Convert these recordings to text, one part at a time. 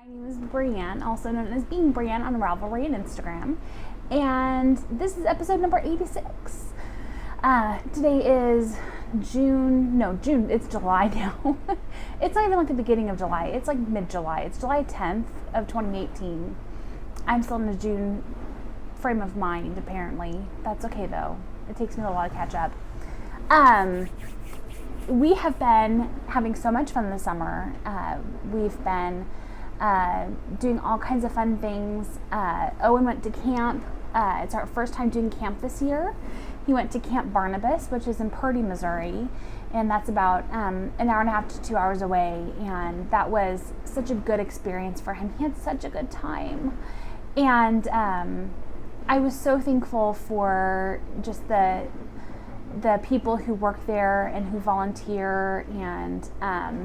My name is Brianne, also known as Being Brianne on Ravelry and Instagram, and this is episode number 86. Today is June, it's July now. It's not even like the beginning of July, it's like mid-July. It's July 10th of 2018. I'm still in a June frame of mind, apparently. That's okay though. It takes me a while to catch up. We have been having so much fun this summer. We've been doing all kinds of fun things. Owen went to camp. It's our first time doing camp this year. He went to Camp Barnabas, which is in Purdy, Missouri, and that's about an hour and a half to 2 hours away, and that was such a good experience for him. He had such a good time, and I was so thankful for just the people who work there and who volunteer, and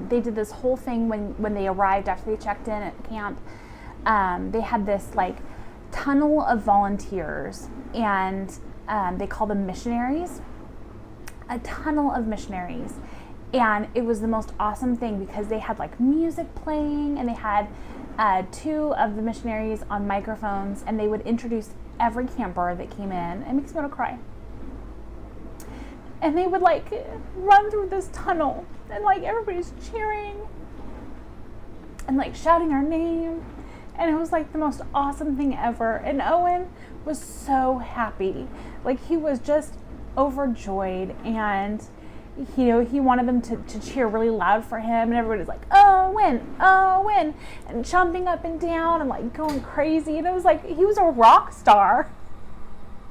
they did this whole thing when they arrived after they checked in at camp. They had this like tunnel of volunteers, and they call them missionaries, a tunnel of missionaries, and it was the most awesome thing because they had like music playing, and they had two of the missionaries on microphones, and they would introduce every camper that came in. It makes me want to cry. And they would like run through this tunnel, and like everybody's cheering and like shouting our name, and it was like the most awesome thing ever. And Owen was so happy, like he was just overjoyed, and he wanted them to cheer really loud for him, and everybody was like, Owen, Owen, and jumping up and down and like going crazy, and it was like he was a rock star.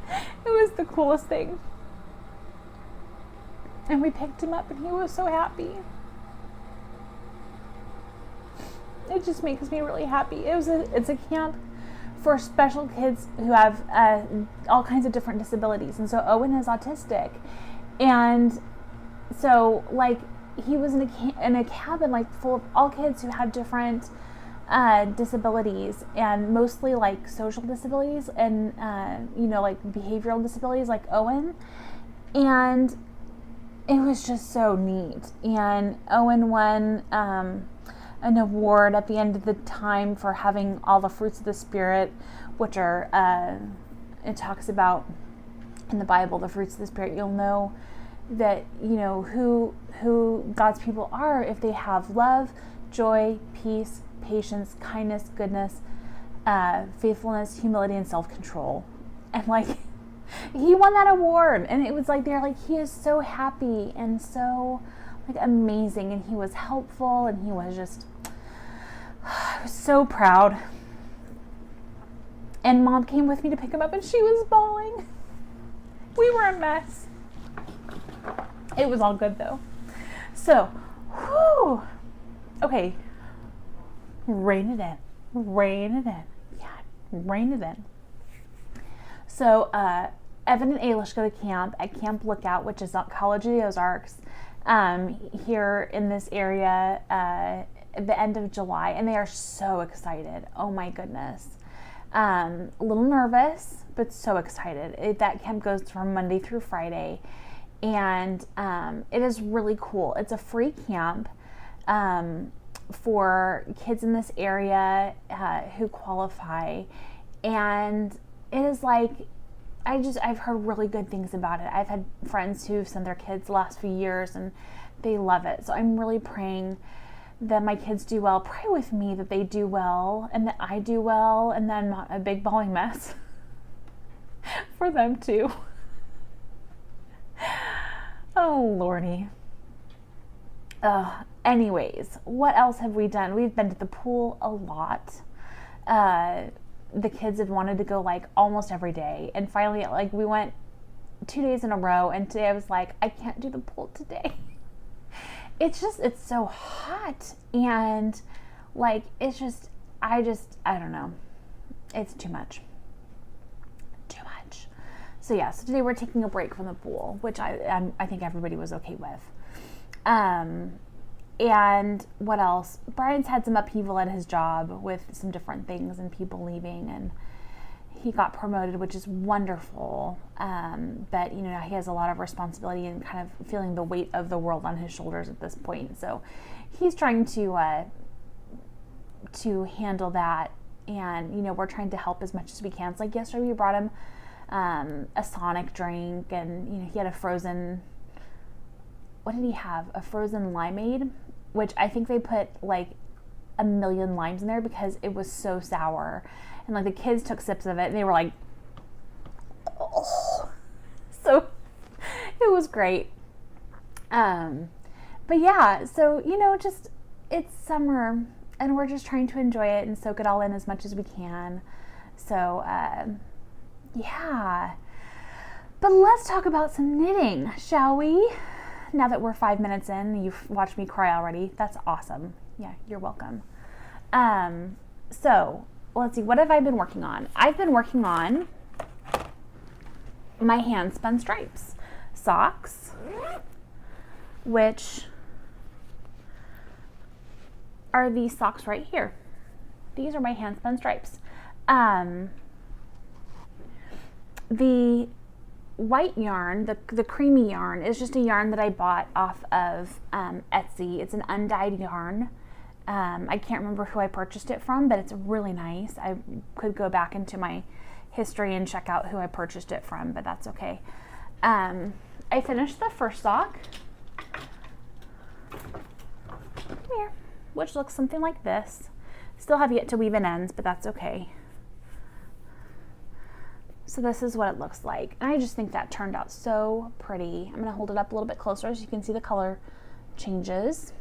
It was the coolest thing. And we picked him up, and he was so happy. It just makes me really happy. It's a camp for special kids who have all kinds of different disabilities. And so Owen is autistic. And so like he was in a cabin like full of all kids who have different disabilities, and mostly like social disabilities and like behavioral disabilities like Owen. And it was just so neat. And Owen won an award at the end of the time for having all the fruits of the Spirit, which are, it talks about in the Bible, the fruits of the Spirit. You'll know that, who God's people are if they have love, joy, peace, patience, kindness, goodness, faithfulness, humility, and self-control. And like, he won that award, and it was like they're like, he is so happy and so like amazing, and he was helpful, and he was just I was so proud. And Mom came with me to pick him up, and she was bawling. We were a mess. It was all good though. So, okay, rein it in. Yeah, rein it in. So, Evan and Ailish go to camp at Camp Lookout, which is at College of the Ozarks, here in this area at the end of July, and they are so excited. Oh my goodness. A little nervous, but so excited. That camp goes from Monday through Friday, and it is really cool. It's a free camp for kids in this area who qualify, and it is like, I've heard really good things about it. I've had friends who've sent their kids the last few years, and they love it. So I'm really praying that my kids do well. Pray with me that they do well, and that I do well, and that I'm not a big bawling mess for them too. Oh, Lordy. Anyways, what else have we done? We've been to the pool a lot. The kids have wanted to go like almost every day, and finally like we went 2 days in a row, and today I was like, I can't do the pool today. It's so hot, and like I don't know, it's too much. So yeah, so today we're taking a break from the pool, which I think everybody was okay with. And what else? Brian's had some upheaval at his job with some different things and people leaving, and he got promoted, which is wonderful. But he has a lot of responsibility and kind of feeling the weight of the world on his shoulders at this point. So he's trying to to handle that. And, you know, we're trying to help as much as we can. So like yesterday we brought him a Sonic drink, and, you know, he had a frozen, what did he have? A frozen limeade, which I think they put like a million limes in there because it was so sour. And like the kids took sips of it and they were like, oh. So it was great. But yeah, so, you know, just, it's summer and we're just trying to enjoy it and soak it all in as much as we can. So, yeah. But let's talk about some knitting, shall we? Now that we're 5 minutes in, you've watched me cry already. That's awesome. Yeah, you're welcome. So let's see, what have I been working on? I've been working on my hand spun stripes socks, which are these socks right here. These are my hand spun stripes. The white yarn, the creamy yarn, is just a yarn that I bought off of Etsy. It's an undyed yarn. I can't remember who I purchased it from, but it's really nice. I could go back into my history and check out who I purchased it from, but that's okay. I finished the first sock. Come here. Which looks something like this. Still have yet to weave in ends, but that's okay. So this is what it looks like. And I just think that turned out so pretty. I'm going to hold it up a little bit closer so you can see the color changes.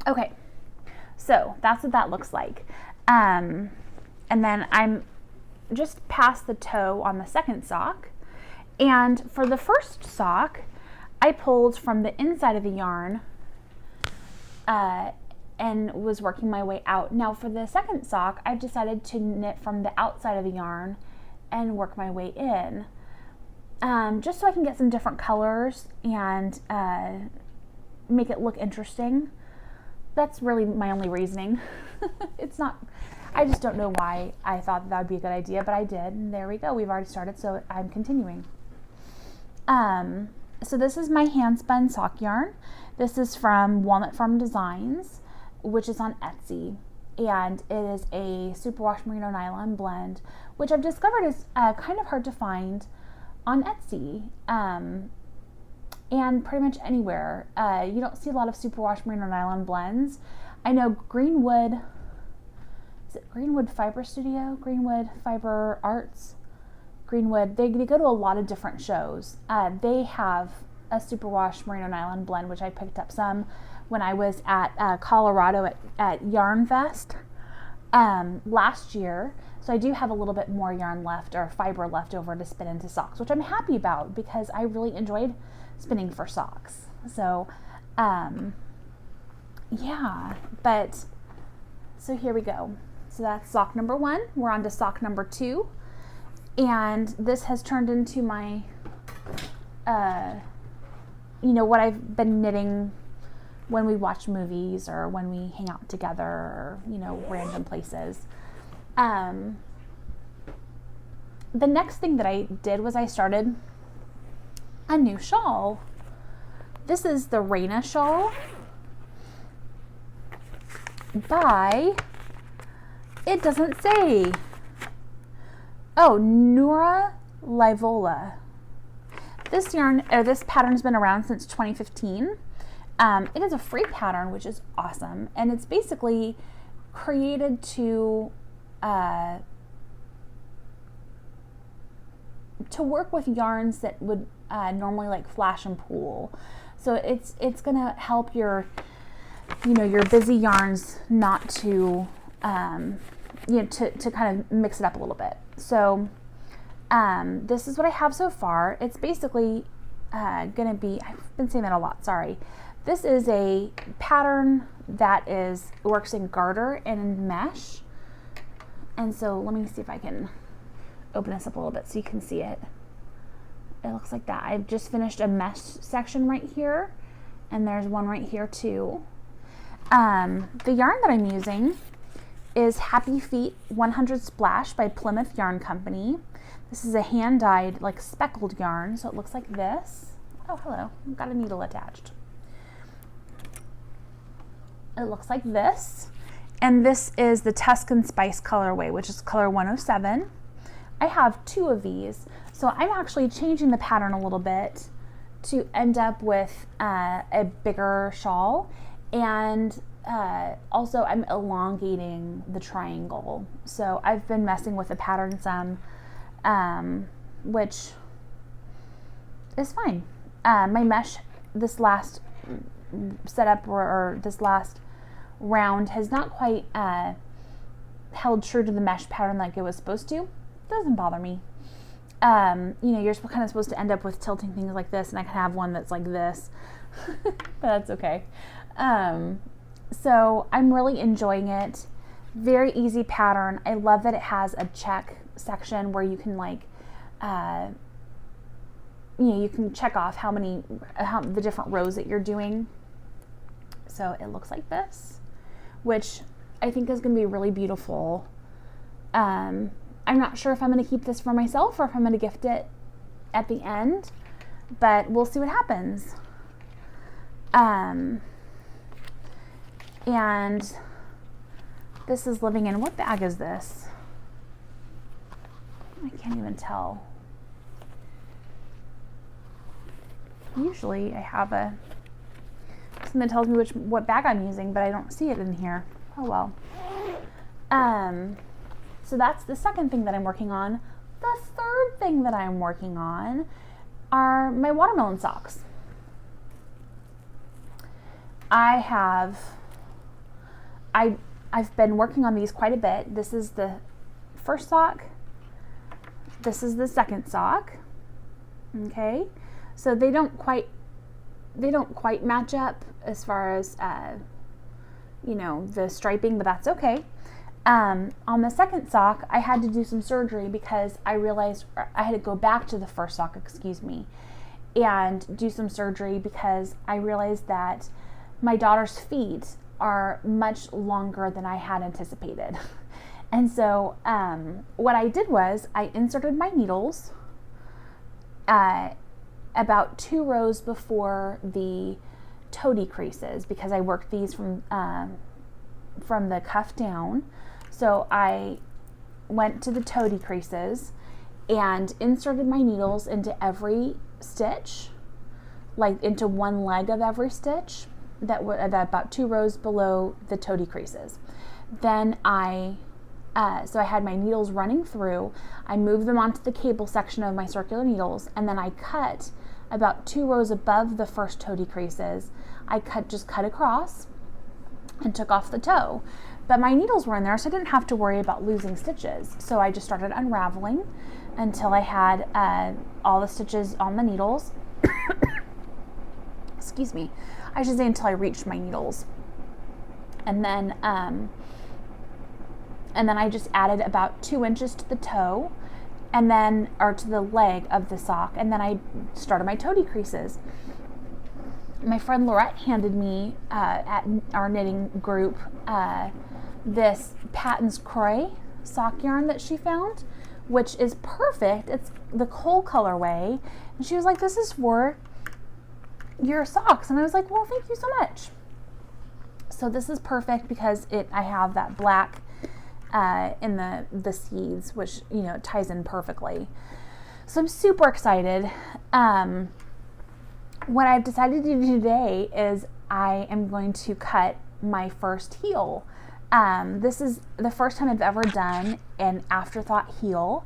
Okay, so that's what that looks like. And then I'm just past the toe on the second sock. And for the first sock, I pulled from the inside of the yarn and was working my way out. Now for the second sock, I've decided to knit from the outside of the yarn and work my way in. Just so I can get some different colors and make it look interesting. That's really my only reasoning. It's not, I just don't know why I thought that would be a good idea, but I did. And there we go. We've already started, so I'm continuing. So this is my hand spun sock yarn. This is from Walnut Farm Designs, which is on Etsy. And it is a superwash merino nylon blend, which I've discovered is kind of hard to find on Etsy. And pretty much anywhere. You don't see a lot of superwash merino nylon blends. I know Greenwood, is it Greenwood Fiber Studio? Greenwood Fiber Arts? Greenwood, they go to a lot of different shows. They have a superwash merino nylon blend, which I picked up some when I was at Colorado at Yarn Fest last year. So I do have a little bit more yarn left, or fiber left over to spin into socks, which I'm happy about because I really enjoyed spinning for socks. So yeah, but so here we go. So that's sock number 1. We're on to sock number 2. And this has turned into my, you know, what I've been knitting when we watch movies or when we hang out together or, you know, random places. The next thing that I did was I started a new shawl. This is the Raina shawl by, it doesn't say. Oh, Nura Livola. This yarn, or this pattern's been around since 2015. It is a free pattern, which is awesome, and it's basically created to work with yarns that would normally like flash and pool. So it's gonna help your, you know, your busy yarns not to, you know, to kind of mix it up a little bit. So this is what I have so far. It's basically gonna be, I've been saying that a lot, sorry. This is a pattern that works in garter and in mesh. And so let me see if I can open this up a little bit so you can see it. It looks like that. I've just finished a mesh section right here, and there's one right here too. The yarn that I'm using is Happy Feet 100 Splash by Plymouth Yarn Company. This is a hand-dyed, like speckled yarn, so it looks like this. Oh, hello, I've got a needle attached. It looks like this. And this is the Tuscan Spice colorway, which is color 107. I have 2 of these. So I'm actually changing the pattern a little bit to end up with a bigger shawl. And also I'm elongating the triangle. So I've been messing with the pattern some, which is fine. My mesh, this last setup or this last round has not quite held true to the mesh pattern like it was supposed to. Doesn't bother me. You know, you're kind of supposed to end up with tilting things like this, and I can have one that's like this, but that's okay. So I'm really enjoying it. Very easy pattern. I love that it has a check section where you can like, you know, you can check off how the different rows that you're doing. So it looks like this, which I think is going to be really beautiful. I'm not sure if I'm going to keep this for myself or if I'm going to gift it at the end, but we'll see what happens. And this is living in, what bag is this? I can't even tell. Usually I have something that tells me what bag I'm using, but I don't see it in here. Oh well. So that's the second thing that I'm working on. The third thing that I'm working on are my watermelon socks. I've been working on these quite a bit. This is the first sock. This is the second sock. Okay. So they don't quite match up as far as you know, the striping, but that's okay. On the second sock, I had to do some surgery because I realized I had to go back to the first sock, and do some surgery because I realized that my daughter's feet are much longer than I had anticipated. And so what I did was I inserted my needles about 2 rows before the toe decreases because I worked these from the cuff down. So I went to the toe decreases and inserted my needles into every stitch, like into one leg of every stitch that about 2 rows below the toe decreases. Then so I had my needles running through. I moved them onto the cable section of my circular needles, and then I cut about 2 rows above the first toe decreases. I just cut across and took off the toe. But my needles were in there, so I didn't have to worry about losing stitches. So I just started unraveling until I had all the stitches on the needles. Excuse me. I should say until I reached my needles. And then I just added about 2 inches to the toe, and then, or to the leg of the sock, and then I started my toe decreases. My friend Laurette handed me at our knitting group this Patton's Croy sock yarn that she found, which is perfect. It's the coal colorway, and she was like, "This is for your socks," and I was like, "Well, thank you so much." So this is perfect because I have that black in the seeds, which, you know, ties in perfectly. So I'm super excited. What I've decided to do today is I am going to cut my first heel. This is the first time I've ever done an afterthought heel,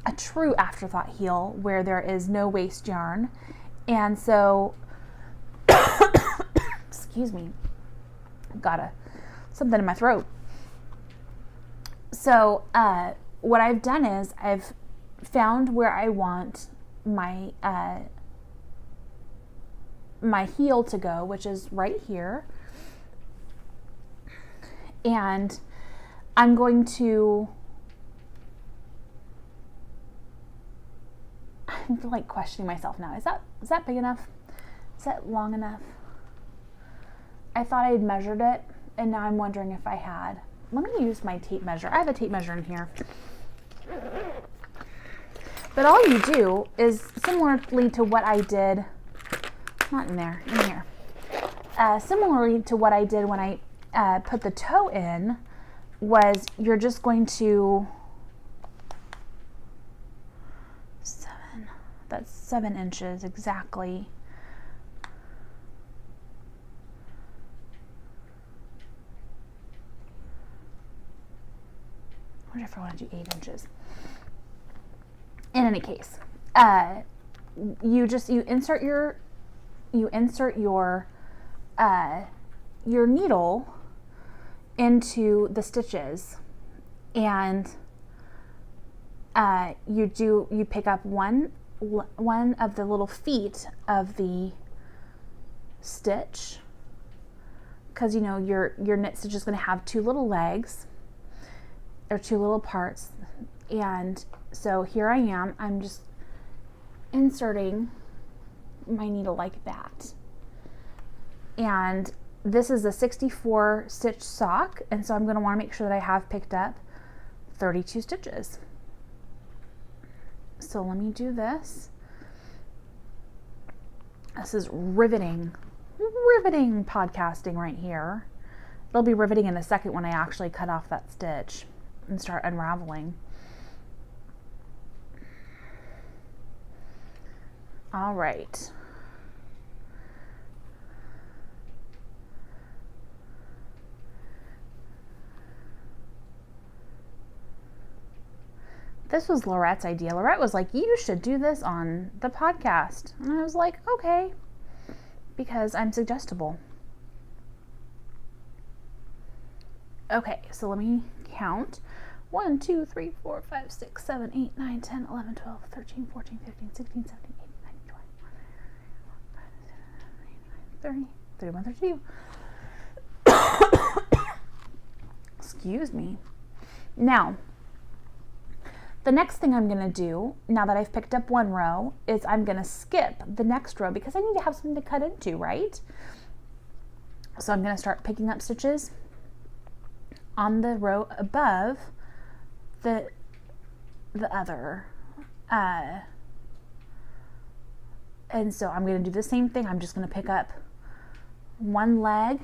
a true afterthought heel where there is no waste yarn. And so, excuse me, got something in my throat. So what I've done is I've found where I want my my heel to go, which is right here. And I'm going to, I'm like questioning myself now. Is that big enough? Is that long enough? I thought I had measured it, and now I'm wondering if I had. Let me use my tape measure. I have a tape measure in here. But all you do is similarly to what I did, not in there, in here. Similarly to what I did when I put the toe in, was you're just going to, that's 7 inches exactly. I wonder if I want to do 8 inches. In any case, you insert your needle into the stitches, and you pick up one of the little feet of the stitch, because your knit stitch is going to have 2 little legs or 2 little parts. And so here I am, I'm just inserting my needle like that. And this is a 64 stitch sock, and so I'm going to want to make sure that I have picked up 32 stitches. So let me do this. This is riveting podcasting right here. It'll be riveting in a second when I actually cut off that stitch and start unraveling. All right. This was Laurette's idea. Laurette was like, you should do this on the podcast. And I was like, okay, because I'm suggestible. Okay, so let me count. 1, 2, 3, 4, 5, 6, 7, 8, 9, 10, 11, 12, 13, 14, 15, 16, 17, 18, 19, 20, 31, 32. Excuse me. Now, the next thing I'm going to do, now that I've picked up one row, is I'm going to skip the next row because I need to have something to cut into, right? So I'm going to start picking up stitches on the row above the other. And so I'm going to do the same thing. I'm just going to pick up one leg.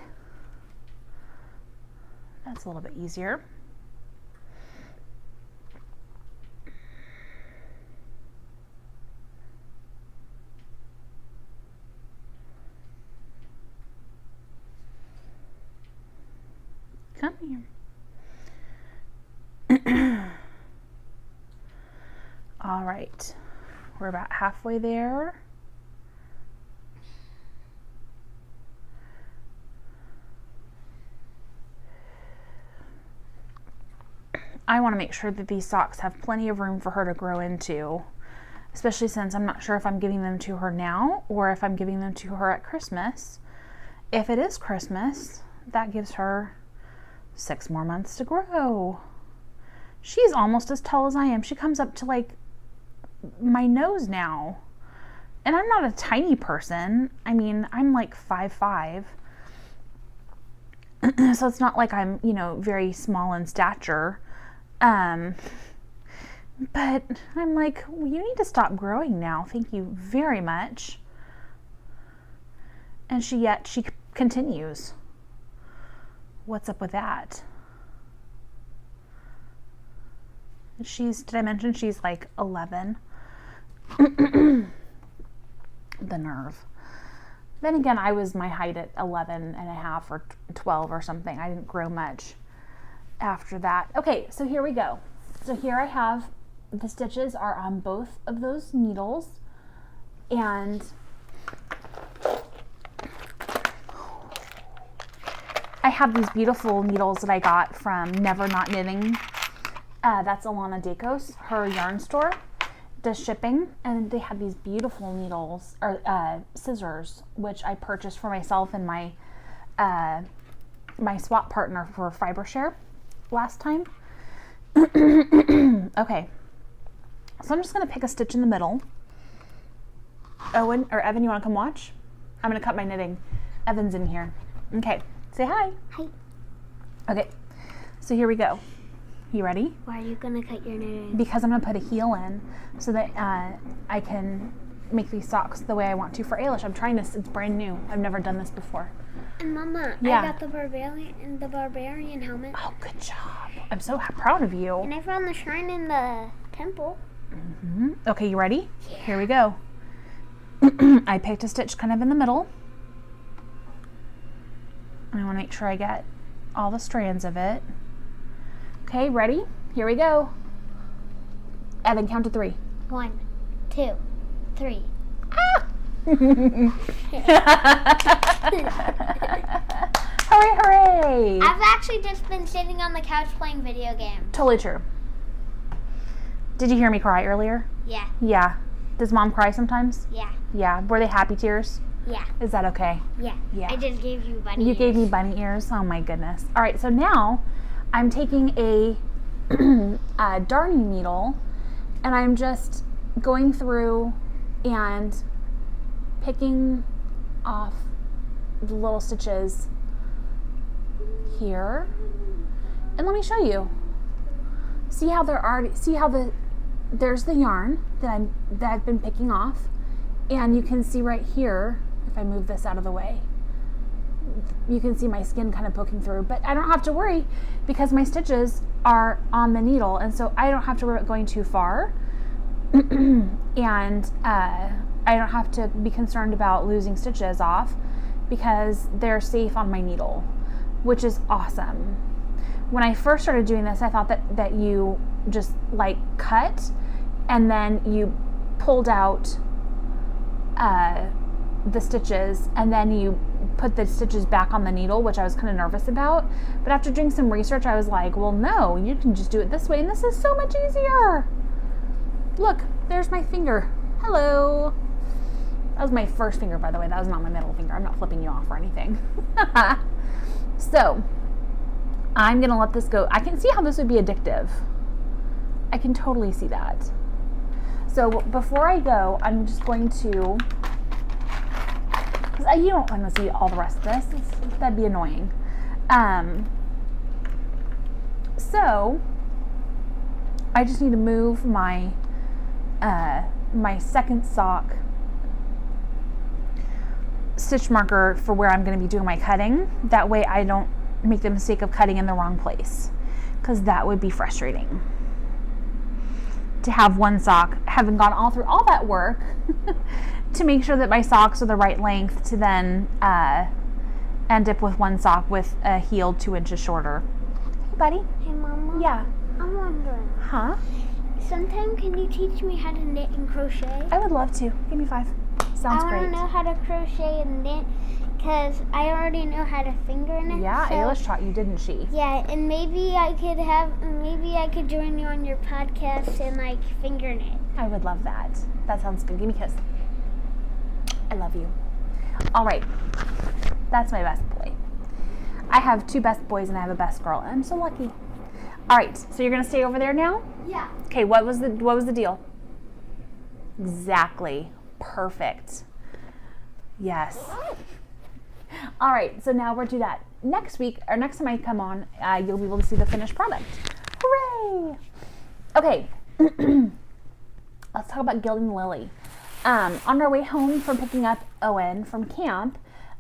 That's a little bit easier. Come here. All right, we're about halfway there. I want to make sure that these socks have plenty of room for her to grow into, especially since I'm not sure if I'm giving them to her now or if I'm giving them to her at Christmas. If it is Christmas, that gives her 6 more months to grow. She's almost as tall as I am. She comes up to like my nose now. And I'm not a tiny person. I mean, I'm like 5'5". So it's not like I'm, very small in stature. But I'm like, well, you need to stop growing now. Thank you very much. And she continues. What's up with that? Did I mention she's like 11? The nerve. Then again, I was my height at 11 and a half or 12 or something. I didn't grow much after that. Okay, so here we go. So here I have the stitches are on both of those needles, and I have these beautiful needles that I got from Never Not Knitting. That's Alana Dacos, her yarn store does shipping, and they have these beautiful needles or scissors, which I purchased for myself and my my swap partner for fiber share last time. Okay, so I'm just gonna pick a stitch in the middle. Owen or Evan, you want to come watch? I'm gonna cut my knitting. Evan's in here. Okay, say hi. Hi. Okay, so here we go. You ready? Why are you going to cut your knitting? Because I'm going to put a heel in so that I can make these socks the way I want to for Ailish. I'm trying this. It's brand new. I've never done this before. And Mama, Yeah. I got the barbarian helmet. Oh, good job. I'm so proud of you. And I found the shrine in the temple. Mm-hmm. Okay, you ready? Yeah. Here we go. I picked a stitch kind of in the middle. And I want to make sure I get all the strands of it. Okay, ready? Here we go. And then count to 3. 1, 2, 3. Ah! Hooray, hooray! I've actually just been sitting on the couch playing video games. Totally true. Did you hear me cry earlier? Yeah. Yeah. Does Mom cry sometimes? Yeah. Yeah. Were they happy tears? Yeah. Is that okay? Yeah. Yeah. I just gave you bunny ears. You gave me bunny ears? Oh my goodness. All right, so now I'm taking a darning needle and I'm just going through and picking off the little stitches here. And let me show you. See how there's the yarn that I've been picking off, and you can see right here, if I move this out of the way, you can see my skin kind of poking through, but I don't have to worry because my stitches are on the needle, and so I don't have to worry about going too far. And I don't have to be concerned about losing stitches off because they're safe on my needle, which is awesome. When I first started doing this, I thought that you just like cut and then you pulled out the stitches and then you put the stitches back on the needle, which I was kind of nervous about. But after doing some research, I was like, well, no, you can just do it this way, and this is so much easier. Look, there's my finger. Hello. That was my first finger, by the way. That was not my middle finger. I'm not flipping you off or anything. So I'm going to let this go. I can see how this would be addictive. I can totally see that. So before I go, I'm just going to, because you don't want to see all the rest of this. That'd be annoying. So I just need to move my my second sock stitch marker for where I'm going to be doing my cutting. That way I don't make the mistake of cutting in the wrong place, because that would be frustrating to have one sock, having gone all through all that work to make sure that my socks are the right length, to then end up with one sock with a heel 2 inches shorter. Hey, buddy. Hey, Mama. Yeah. I'm wondering. Huh? Sometime can you teach me how to knit and crochet? I would love to. Give me 5. Sounds great. I want to know how to crochet and knit because I already know how to finger knit. Yeah, so, Ailish taught you, didn't she? Yeah, and maybe I could join you on your podcast and like finger knit. I would love that. That sounds good. Give me a kiss. I love you. All right. That's my best boy. I have 2 best boys and I have a best girl, and I'm so lucky. All right, so you're gonna stay over there now? Yeah. Okay, what was the deal? Exactly. Perfect. Yes. All right, so now we're to that. Next week, or next time I come on, you'll be able to see the finished product. Hooray! Okay, let's talk about gilding the lily. On our way home from picking up Owen from camp,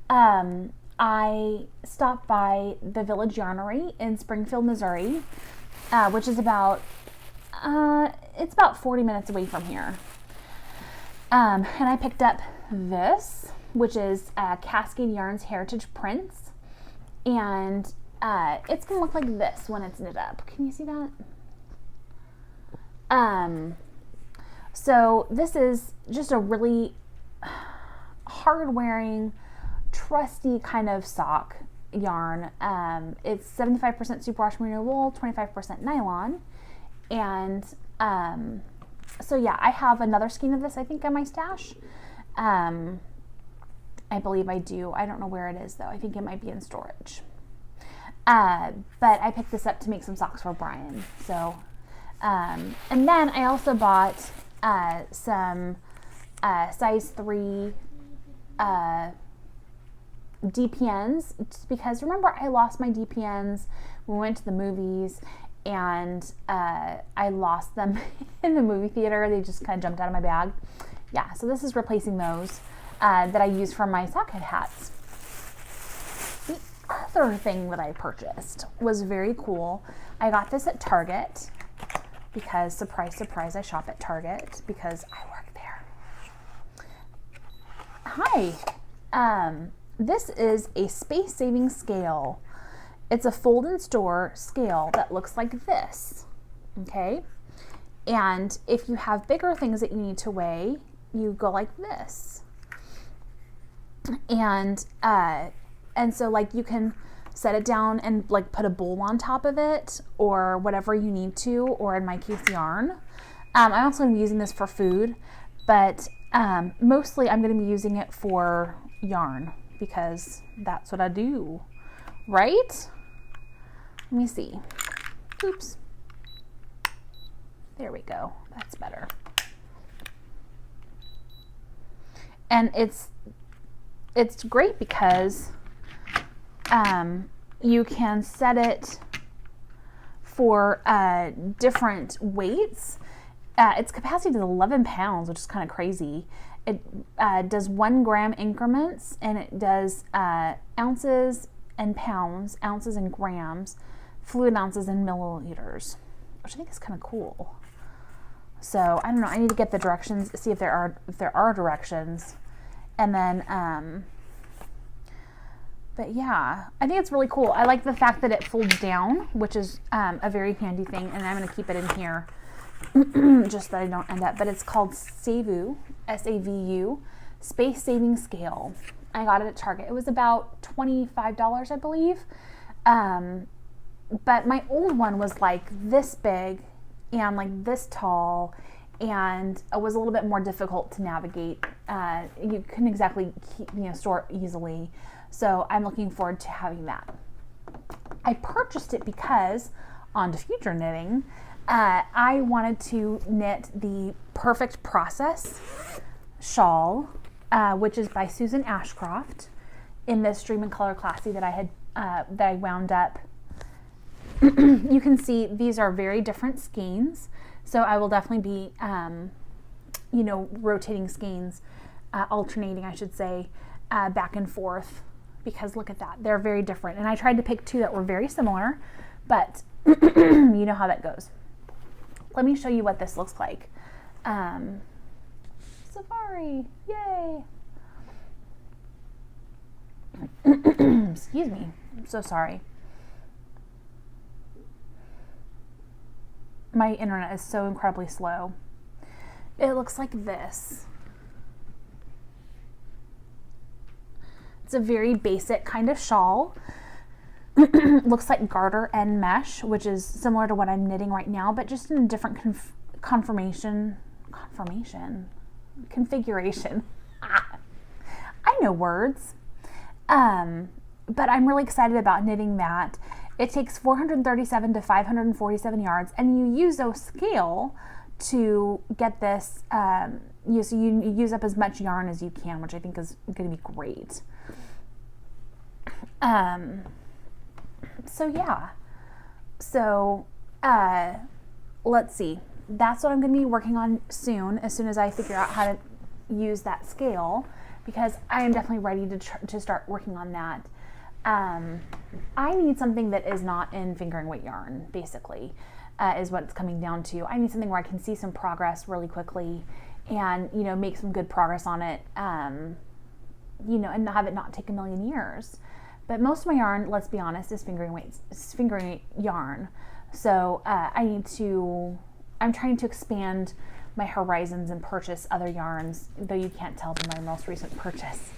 I stopped by the Village Yarnery in Springfield, Missouri, which is about 40 minutes away from here. And I picked up this, which is Cascade Yarns Heritage Prints, and it's gonna look like this when it's knit up. Can you see that? So this is just a really hard-wearing, trusty kind of sock yarn. It's 75% superwash merino wool, 25% nylon, and so yeah, I have another skein of this, I think, in my stash. I believe I do. I don't know where it is, though. I think it might be in storage. But I picked this up to make some socks for Brian. So, and then I also bought some size 3 DPNs, just because remember I lost my DPNs when we went to the movies, and I lost them in the movie theater. They just kind of jumped out of my bag. Yeah, so this is replacing those that I use for my socket hats. The other thing that I purchased was very cool. I got this at Target because, surprise, surprise, I shop at Target because I work there. Hi, this is a space-saving scale. It's a fold-and-store scale that looks like this, okay? And if you have bigger things that you need to weigh, you go like this. And so like you can set it down and like put a bowl on top of it or whatever you need to, or in my case, yarn. I also am using this for food, but mostly I'm going to be using it for yarn because that's what I do, right? Let me see. Oops. There we go. That's better. And it's great because you can set it for different weights. Its capacity is 11 pounds, which is kind of crazy. It does 1 gram increments, and it does ounces and pounds, ounces and grams, fluid ounces and milliliters, which I think is kind of cool. So I don't know. I need to get the directions, see if there are directions, and then. But yeah, I think it's really cool. I like the fact that it folds down, which is a very handy thing, and I'm going to keep it in here just so that I don't end up. But it's called Savu, S-A-V-U, Space Saving Scale. I got it at Target. It was about $25, I believe. But my old one was like this big and like this tall, and it was a little bit more difficult to navigate. You couldn't exactly store it easily. So I'm looking forward to having that. I purchased it because, on to future knitting, I wanted to knit the Perfect Process shawl, which is by Susan Ashcroft, in this Dream and Color Classy that I had that I wound up. You can see these are very different skeins, so I will definitely be, rotating skeins, alternating, I should say, back and forth. Because look at that, they're very different. And I tried to pick two that were very similar, but you know how that goes. Let me show you what this looks like. Safari, yay. Excuse me, I'm so sorry. My internet is so incredibly slow. It looks like this. It's a very basic kind of shawl. Looks like garter and mesh, which is similar to what I'm knitting right now, but just in a different configuration. I know words. But I'm really excited about knitting that. It takes 437 to 547 yards, and you use a scale to get this. So you use up as much yarn as you can, which I think is going to be great. So yeah, so let's see, that's what I'm going to be working on soon as I figure out how to use that scale, because I am definitely ready to start working on that. I need something that is not in fingering weight yarn, basically, is what it's coming down to. I need something where I can see some progress really quickly and, make some good progress on it, and have it not take a million years. But most of my yarn, let's be honest, is fingering weight yarn. So I'm trying to expand my horizons and purchase other yarns, though you can't tell from my most recent purchase.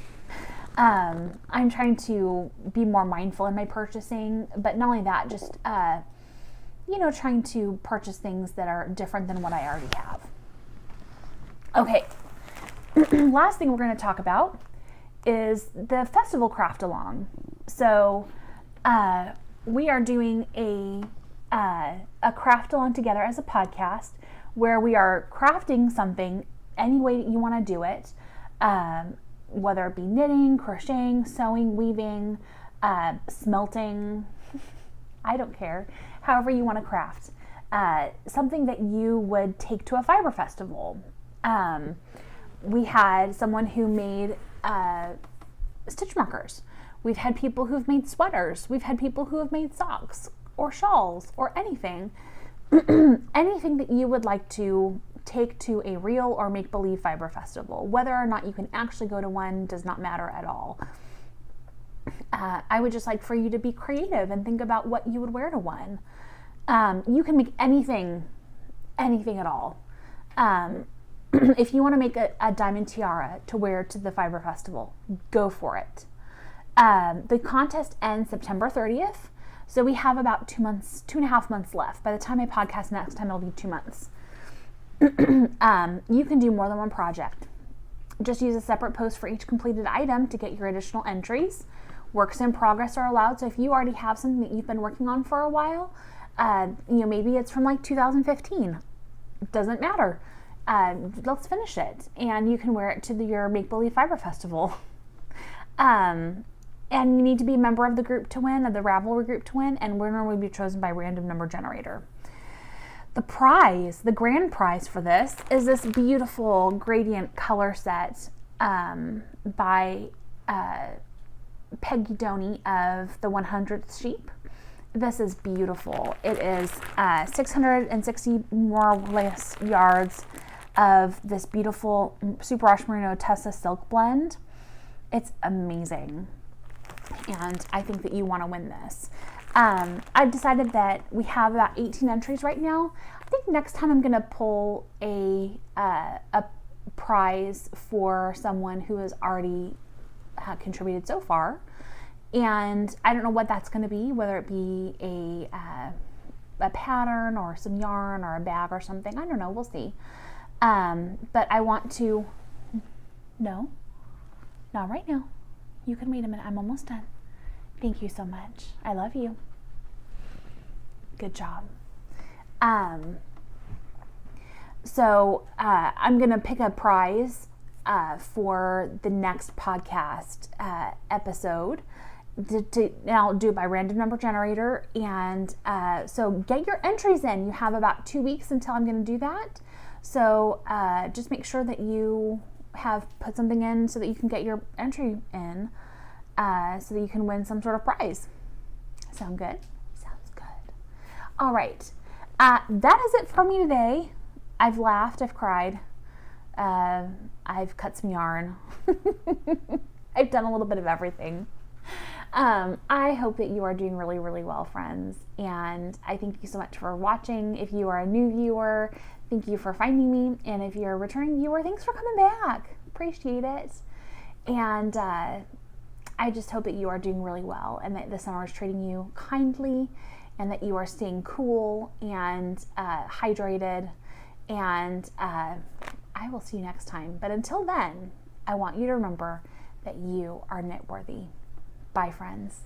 I'm trying to be more mindful in my purchasing, but not only that, just, trying to purchase things that are different than what I already have. Okay, last thing we're going to talk about is the festival craft along. So we are doing a craft along together as a podcast where we are crafting something any way that you want to do it, whether it be knitting, crocheting, sewing, weaving, smelting, I don't care. However you want to craft. Something that you would take to a fiber festival. We had someone who made stitch markers. We've had people who've made sweaters. We've had people who have made socks or shawls or anything. Anything that you would like to take to a real or make-believe fiber festival. Whether or not you can actually go to one does not matter at all. I would just like for you to be creative and think about what you would wear to one. You can make anything at all. If you want to make a diamond tiara to wear to the fiber festival, go for it. The contest ends September 30th. So we have about 2.5 months left. By the time I podcast next time, it'll be 2 months. You can do more than one project. Just use a separate post for each completed item to get your additional entries. Works in progress are allowed. So if you already have something that you've been working on for a while, maybe it's from like 2015. Doesn't matter. Let's finish it. And you can wear it to your Make-Believe Fiber Festival. And you need to be a member of the group to win, of the Ravelry group to win, and winner will be chosen by random number generator. The prize, the grand prize for this, is this beautiful gradient color set by Peggy Doney of the 100th Sheep. This is beautiful. It is 660 more or less yards of this beautiful Superwash Merino Tessa silk blend. It's amazing. And I think that you want to win this. I've decided that we have about 18 entries right now. I think next time I'm going to pull a prize for someone who has already contributed so far. And I don't know what that's going to be, whether it be a pattern or some yarn or a bag or something. I don't know. We'll see. But I want to... No, not right now. You can wait a minute. I'm almost done. Thank you so much. I love you. Good job. So I'm going to pick a prize for the next podcast episode. I'll do it by random number generator. And so get your entries in. You have about 2 weeks until I'm going to do that. So just make sure that you have put something in so that you can get your entry in so that you can win some sort of prize. Sound good? Sounds good. All right. That is it for me today. I've laughed. I've cried. I've cut some yarn. I've done a little bit of everything. I hope that you are doing really, really well, friends. And I thank you so much for watching. If you are a new viewer, thank you for finding me. And if you're a returning viewer, thanks for coming back. Appreciate it. And I just hope that you are doing really well and that the summer is treating you kindly and that you are staying cool and hydrated. And I will see you next time. But until then, I want you to remember that you are knitworthy. Bye, friends.